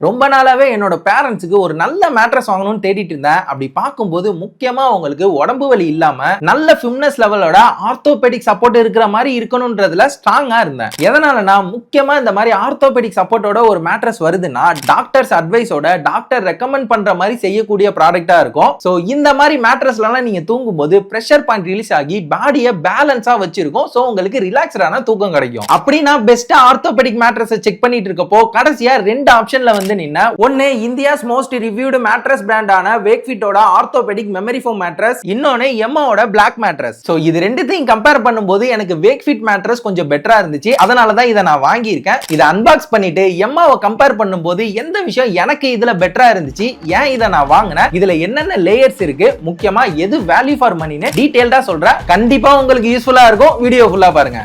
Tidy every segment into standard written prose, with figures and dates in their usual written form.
ரொம்ப நாளாவே என்னோட பேரண்ட்ஸுக்கு ஒரு நல்ல மேட்ரஸ் வாங்கணும்னு தேடிட்டு இருந்தேன். அப்படி பார்க்கும்போது முக்கியமா உங்களுக்கு உடம்பு வலி இல்லாம நல்ல ஃபிட்னஸ் லெவலோட ஆர்த்தோபெடிக் சப்போர்ட் இருக்கிற மாதிரி இருக்கணும்ன்றதுல ஸ்ட்ராங்கா இருந்தேன். எதனாலனா முக்கியமா இந்த மாதிரி ஆர்த்தோபெடிக் சப்போர்ட்டோட ஒரு மேட்ரஸ் வருதுன்னா டாக்டர்ஸ் அட்வைஸோட டாக்டர் ரெக்கமெண்ட் பண்ற மாதிரி செய்யக்கூடிய ப்ராடக்ட்டா இருக்கும். சோ இந்த மாதிரி மேட்ரஸ்லாம் நீங்க தூங்கும்போது பிரஷர் பாயிண்ட் ரிலீஸ் ஆகி பாடியை பேலன்ஸா வச்சிருக்கும். சோ உங்களுக்கு ரிலாக்ஸ்டான தூக்கம் கிடைக்கும். அப்படி நான் பெஸ்ட் ஆர்த்தோபெடிக் மேட்ரஸ் செக் பண்ணிட்டு இருக்கப்போ கடைசியா ரெண்டு ஆப்ஷன்ல ஒன்னு இந்தியாஸ் மோஸ்ட் ரிவ்யூடு மேட்ரஸ் பிராண்டான வேக்ஃபிட்டோட ஆர்த்தோபெடிக் மெமரி ஃபோம் மேட்ரஸ், இன்னொன்னு எம்மாவோட பிளாக் மேட்ரஸ். சோ இது ரெண்டுத்தையும் கம்பேர் பண்ணும்போது எனக்கு வேக்ஃபிட் மேட்ரஸ் கொஞ்சம் பெட்டரா இருந்துச்சு. அதனால தான் இதை நான் வாங்கியிருக்கேன். இதை அன்பாக்ஸ் பண்ணிட்டு எம்மாவை கம்பேர் பண்ணும்போது எந்த விஷயம் எனக்கு இதுல பெட்டரா இருந்துச்சு, ஏன் இதை நான் வாங்கினேன், இதுல என்னென்ன லேயர்ஸ் இருக்கு, முக்கியமா எது வேல்யூ ஃபார் மணின்னு டீடைல்டா சொல்றேன். கண்டிப்பா உங்களுக்கு யூஸ்ஃபுல்லா இருக்கும். வீடியோ ஃபுல்லா பாருங்க.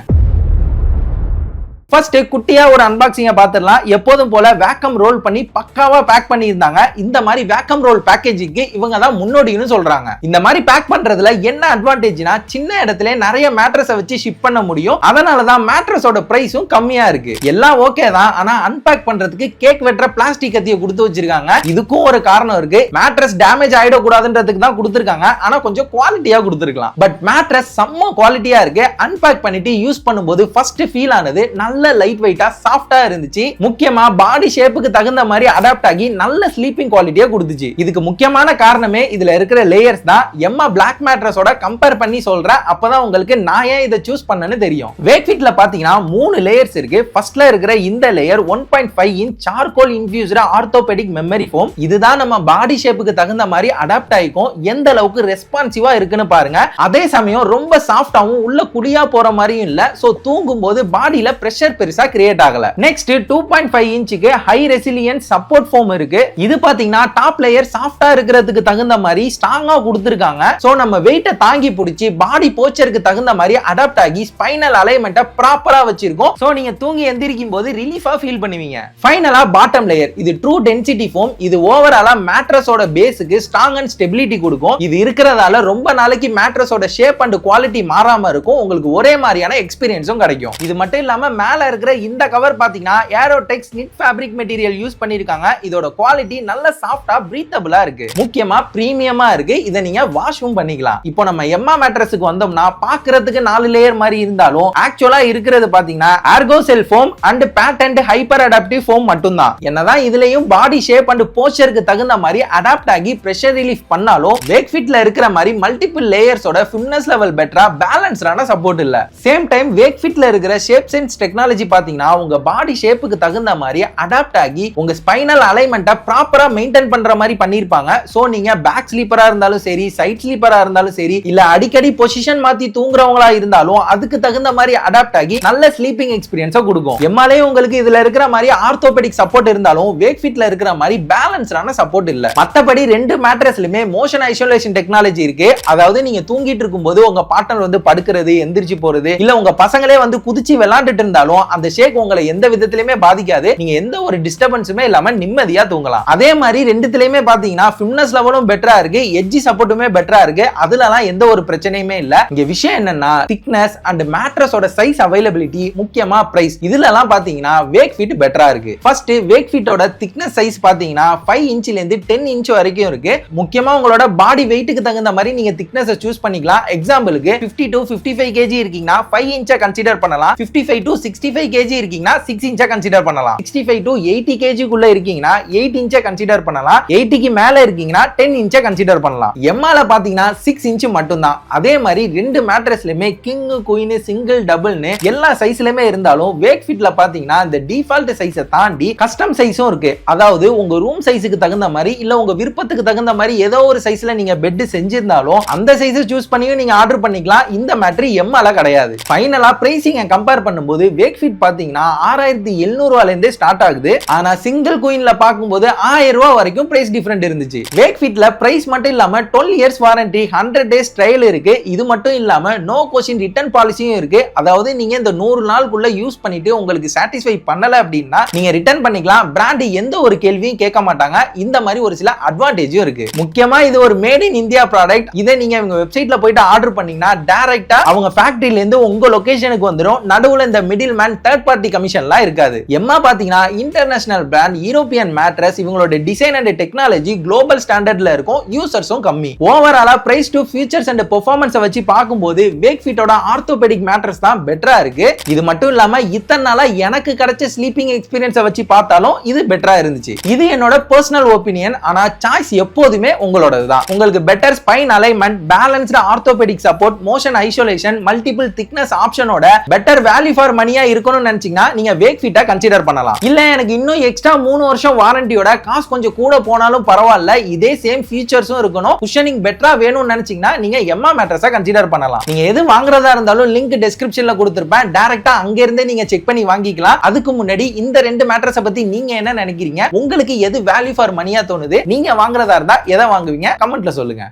ஃபர்ஸ்ட் குட்டியா ஒரு அன்பாக்சிங்க பாத்துடலாம். எப்போதும் போல வேக்கம் ரோல் பண்ணி பக்காவா பேக் பண்ணி இருந்தாங்க. இந்த மாதிரி வேக்கம் ரோல் பேக்கேஜிங்க்கு இவங்க தான் முன்னோடின்னு சொல்றாங்க. இந்த மாதிரி பேக் பண்றதுல என்ன அட்வான்டேஜ்னா சின்ன இடத்துல நிறைய மேட்ரஸை வச்சு ஷிப் பண்ண முடியும். அதனால தான் மேட்ரஸோட பிரைஸும் கம்மியா இருக்கு. எல்லாம் ஓகே தான், ஆனா அன்பேக் பண்றதுக்கு கேக் வெட்டுற பிளாஸ்டிக் கத்தியை கொடுத்து வச்சிருக்காங்க. இதுக்கும் ஒரு காரணம் இருக்கு. மேட்ரஸ் டேமேஜ் ஆயிடக்கூடாதுன்றதுக்கு தான் கொடுத்திருக்காங்க. ஆனா கொஞ்சம் குவாலிட்டியா கொடுத்திருக்கலாம். பட் மேட்ரஸ் செம்ம குவாலிட்டியா இருக்கு. அன்பேக் பண்ணிட்டு யூஸ் பண்ணும்போது ஃபர்ஸ்ட் ஃபீல் ஆனது நல்ல லைட் வெயிட்டா சாஃப்டா இருந்துச்சு. முக்கியமா பாடி ஷேப்புக்கு தகுந்த மாதிரி அடாப்ட் ஆகி நல்ல ஸ்லீப்பிங் குவாலிட்டியா கொடுத்துச்சு. இதுக்கு முக்கியமான காரணமே இதுல இருக்கிற லேயர்ஸ் தான். எம்மா பிளாக் மேட்ரஸோட கம்பேர் பண்ணி சொல்றேன். அப்பதான் உங்களுக்கு நான் ஏன் இதை சூஸ் பண்ணேன்னு தெரியும். வேக்ஃபிட்ல பாத்தீங்கன்னா 3 லேயர்ஸ் இருக்கு. ஃபர்ஸ்ட்ல இருக்கிற இந்த layer 1.5 inch charcoal infused orthopedic memory foam. இதுதான் நம்ம பாடி ஷேப்புக்கு தகுந்த மாதிரி அடாப்ட் ஆயிக்கும். எந்த அளவுக்கு ரெஸ்பான்சிவா இருக்குன்னு பாருங்க. அதே சமயம் ரொம்ப சாஃப்டாவும் உள்ள குடியா போற மாதிரியும் இல்ல. சோ தூங்கும் போது பாடியில பிரஷர் பெருசா கிரியேட் ஆகல. நெக்ஸ்ட் 2.5 இன்ச்சுக்கு ஹை ரெசிலியன்ஸ் சப்போர்ட் ஃபோம் இருக்கு. இது பாத்தீங்கன்னா டாப் லேயர் சாஃப்டா இருக்கிறதுக்கு தகுந்த மாதிரி ஸ்ட்ராங்கா கொடுத்திருக்காங்க. சோ நம்ம வெயிட்ட தாங்கி பிடிச்சி பாடி போஸ்டருக்கு தகுந்த மாதிரி அடாப்ட் ஆகி ஸ்பைனல் அலைன்மென்ட்ட ப்ராப்பரா வச்சிருக்கும். சோ நீங்க தூங்கி எந்திரிக்கும் போது ரிலீஃபா ஃபீல் பண்ணுவீங்க. ஃபைனலா பாட்டம் லேயர், இது ட்ரூ டென்சிட்டி ஃபோம். இது ஓவராலா மேட்ரஸோட பேஸ்க்கு ஸ்ட்ராங் அண்ட் ஸ்டெபிலிட்டி கொடுக்கும். இது இருக்கிறதால ரொம்ப நாளைக்கு மேட்ரஸோட ஷேப் அண்ட் குவாலிட்டி மாறாம இருக்கும். உங்களுக்கு ஒரே மாதிரியான எக்ஸ்பீரியன்ஸும் கிடைக்கும். இது மட்டும் இல்லாம மேல இருக்கிற இந்த கவர் பாத்தீங்கன்னா ஏரோடெக்ஸ் நிட் ஃபேப்ரிக் மெட்டீரியல் யூஸ் பண்ணிருக்காங்க. இதோட குவாலிட்டி நல்ல சாஃப்டா பிரீத்தபிளா இருக்கு. முக்கியமா பிரீமியமா இருக்கு. இத நீங்க வாஷும் பண்ணிக்கலாம். இப்போ நம்ம எம்மா மேட்ரஸுக்கு வந்தோம்னா பாக்குறதுக்கு 4 லேயர் மாதிரி இருந்தாலும் ஆக்சுவலா இருக்கிறது பாத்தீங்கன்னா ergo cell foam and patent hyper adaptive foam மட்டும் தான். என்னதான் இதுலயும் பாடி ஷேப் அண்ட் போஸ்டருக்கு தகுந்த மாதிரி அடாப்ட் ஆகி பிரஷர் ரிலீஃப் பண்ணாலும் வேக்ஃபிட்ல இருக்கிற மாதிரி மல்டிபிள் லேயர்ஸோட ஃபிட்னஸ் லெவல் பெட்டரா பேலன்ஸ்டான சப்போர்ட் இல்ல. சேம் டைம் வேக்ஃபிட்ல இருக்கிற ஷேப் சென்ஸ் டெக்னாலஜி பாத்தீங்கன்னா உங்க பாடி ஷேப்புக்கு தகுந்த மாதிரி அடாப்ட் ஆகி உங்க ஸ்பைனல் அலைன்மென்ட்ட ப்ராப்பரா மெயின்டைன் பண்ற மாதிரி பண்ணிருப்பாங்க. சோ நீங்க பேக் ஸ்லீப்பரா இருந்தாலும் சரி, சைட் ஸ்லீப்பரா இருந்தாலும் சரி, இல்ல அடிக்கடி பொசிஷன் மாத்தி தூங்குறவங்களா இருந்தாலும் அதுக்கு தகுந்த மாதிரி அடாப்ட் ஆகி நல்ல ஸ்லீப்பிங் எக்ஸ்பீரியன்ஸை கொடுக்கும். எம்மாலே உங்களுக்கு இதுல இருக்கிற மாதிரி ஆர்த்தோபெடிக் சப்போர்ட் இருந்தாலும் வேக்ஃபிட்ல இருக்கிற மாதிரி பேலன்ஸ்டான சப்போர்ட் இல்ல. மத்தபடி ரெண்டு மேட்ரஸ்லயுமே மோஷன் ஐசோலேஷன் டெக்னாலஜி இருக்கு. அதாவது நீங்க தூங்கிட்டு இருக்கும்போது உங்க பார்ட்னர் வந்து படுக்கிறது, எந்திரிச்சு போறது, இல்ல உங்க பசங்களே வந்து குதிச்சு விளையாண்டுட்டு இருந்தாலும் அந்த ஷேக் உங்களை எந்த விதத்திலுமே பாதிக்காது. நீங்க எந்த ஒரு டிஸ்டர்பன்ஸுமே இல்லாம நிம்மதியா தூங்கலாம். அதே மாதிரி ரெண்டுத்திலயுமே பாத்தீங்கன்னா ஃபிட்னஸ் லெவலும் பெட்டரா இருக்கு, எட்ஜ் சப்போர்ட்டுமே பெட்டரா இருக்கு. அதுலலாம் எந்த ஒரு பிரச்சனையுமே இல்ல. இங்க விஷயம் என்னன்னா திக்னஸ் அண்ட் மேட்ரஸோட சைஸ் அவைலபிலிட்டி, முக்கியமா பிரைஸ். இதுலலாம் பாத்தீங்கன்னா வேக்ஃபிட் பெட்டரா இருக்கு. ஃபர்ஸ்ட் வேக்ஃபிட்டோட திக்னஸ் சைஸ் பாத்தீங்கன்னா 5 இன்ச்ல இருந்து 10 இன்ச் வரைக்கும் இருக்கு. முக்கியமா உங்களோட பாடி வெயிட்டுக்கு தகுந்த மாதிரி நீங்க திக்னஸ் சூஸ் பண்ணிக்கலாம். எக்ஸாம்பிளுக்கு 50 to 55 kg இருக்கீங்கன்னா 5 இன்ச்சை கன்சிடர் பண்ணலாம். 55 to 65 kg இருக்கீங்கன்னா 6 இன்ச்சை கன்சிடர் பண்ணலாம். 65 to 80 kg குள்ள இருக்கீங்கன்னா 8 இன்ச்சை கன்சிடர் பண்ணலாம். 80க்கு மேல இருக்கீங்கன்னா 10 இன்ச்சை கன்சிடர் பண்ணலாம். எம்மால பாத்தீங்கன்னா 6 இன்ச் மட்டும் தான். அதே மாதிரி ரெண்டு மேட்ரஸ்லயுமே கிங், குயின், சிங்கிள், டபுள்னு எல்லா சைஸ்லயுமே இருந்தாலும் வேக்ஃபிட்ல பாத்தீங்கன்னா இந்த டிஃபால்ட் சைஸை தாண்டி கஸ்டம் சைஸும் இருக்கு. அதாவது உங்க ரூம் சைஸுக்கு தகுந்த மாதிரி இல்ல உங்க விருப்பத்துக்கு தகுந்த மாதிரி ஏதோ ஒரு சைஸ்ல நீங்க பெட் செஞ்சிருந்தாலும் அந்த சைஸை சூஸ் பண்ணியும் நீங்க ஆர்டர் பண்ணிக்கலாம். இந்த மேட்ரி எம்மால கிடையாது. ஃபைனலா பிரைசிங் கம்பேர் பண்ணும்போது வேக்ஃபிட் பாத்தீங்கன்னா 6700 ரூபாயில இருந்தே ஸ்டார்ட் ஆகுது. ஆனா சிங்கிள் குயின்ல பாக்கும்போது 1000 ரூபாய் வரைக்கும் பிரைஸ் டிஃபரண்ட் இருந்துச்சு. வேக்ஃபிட்ல பிரைஸ் மட்டும் இல்லாம 12 இயர்ஸ் வாரண்டி, 100 டேஸ் ட்ரையல் இருக்கு. இது மட்டும் இல்லாம நோ கொஸ்டின் ரிட்டர்ன் பாலிசியும் இருக்கு. அதாவது நீங்க இந்த 100 நாளுக்குள்ள யூஸ் பண்ணிட்டு உங்களுக்கு சாட்டிஸ்ஃபை பண்ணல அப்படின்னா நீங்க ரிட்டர்ன் பண்ணிக்கலாம். பிராண்ட் எந்த ஒரு கேள்வியும் கேட்க மாட்டாங்க. இந்த மாதிரி ஒரு சில அட்வான்டேஜும் இருக்கு. முக்கியமா இது ஒரு மேட் இன் இந்தியா ப்ராடக்ட். இதை நீங்க உங்க வெப்சைட்ல போயிட்டு ஆர்டர் பண்ணீங்கன்னா டைரக்டா அவங்க ஃபேக்டரியில இருந்து உங்க லொகேஷனுக்கு வந்துடும். நடுவுல இந்த middle middle man third party கமிஷன்லாம் இருக்காது. எம்மா பாத்தீங்கன்னா இன்டர்நேஷனல் பிராண்ட், யூரோப்பியன் மேட்ரஸ், இவங்களோட டிசைன் அண்ட் டெக்னாலஜி குளோபல் ஸ்டாண்டர்ட்ல இருக்கும், யூசர்ஸும் கம்மி. ஓவராலா price to features and performance வச்சு பார்க்கும்போது வேக்ஃபிட்டோட ஆர்த்தோபெடிக் மேட்ரஸ் தான் பெட்டரா இருக்கு. இது மட்டும் இல்லாம இத்தனை நாளா எனக்கு கிடைச்ச ஸ்லீப்பிங் எக்ஸ்பீரியன்ஸை வச்சு பார்த்தாலும் இது பெட்டரா இருந்துச்சு. இது என்னோட பர்சனல் ஒப்பீனியன். ஆனா சாய்ஸ் எப்போதுமே உங்களோடது தான். உங்களுக்கு better spine alignment, balanced orthopaedic support, motion isolation, multiple thickness ஆப்ஷனோட பெட்டர் வேல்யூ ஃபார் மணியா இருக்கணும்னு நினைச்சீங்கன்னா நீங்க வேக்ஃபிட்டை கன்சிடர் பண்ணலாம். இல்ல எனக்கு இன்னும் எக்ஸ்ட்ரா 3 வருஷம் வாரண்டியோட காசு கொஞ்சம் கூட போனாலும் பரவாயில்ல, இதே சேம் ஃபீச்சர்ஸும் இருக்கணும், குஷனிங் பெட்டரா வேணும்னு நினைச்சீங்கன்னா நீங்க எம்மா மேட்ரஸை கன்சிடர் பண்ணலாம். நீங்க எது வாங்குறதா இருந்தாலும் லிங்க் டிஸ்கிரிப்ஷன்ல கொடுத்திருப்பேன், டைரக்டா அங்க இருந்தே நீங்க செக் பண்ணி வாங்கிக்கலாம். அதுக்கு முன்னாடி இந்த 2 மேட்ரஸை பத்தி நீங்க என்ன நினைக்கிறீங்க? உங்களுக்கு எது வேல்யூ ஃபார் மணியா தோணுது? நீங்க வாங்குறதா இருந்தா எதை வாங்குவீங்க? கமெண்ட்ல சொல்லுங்க.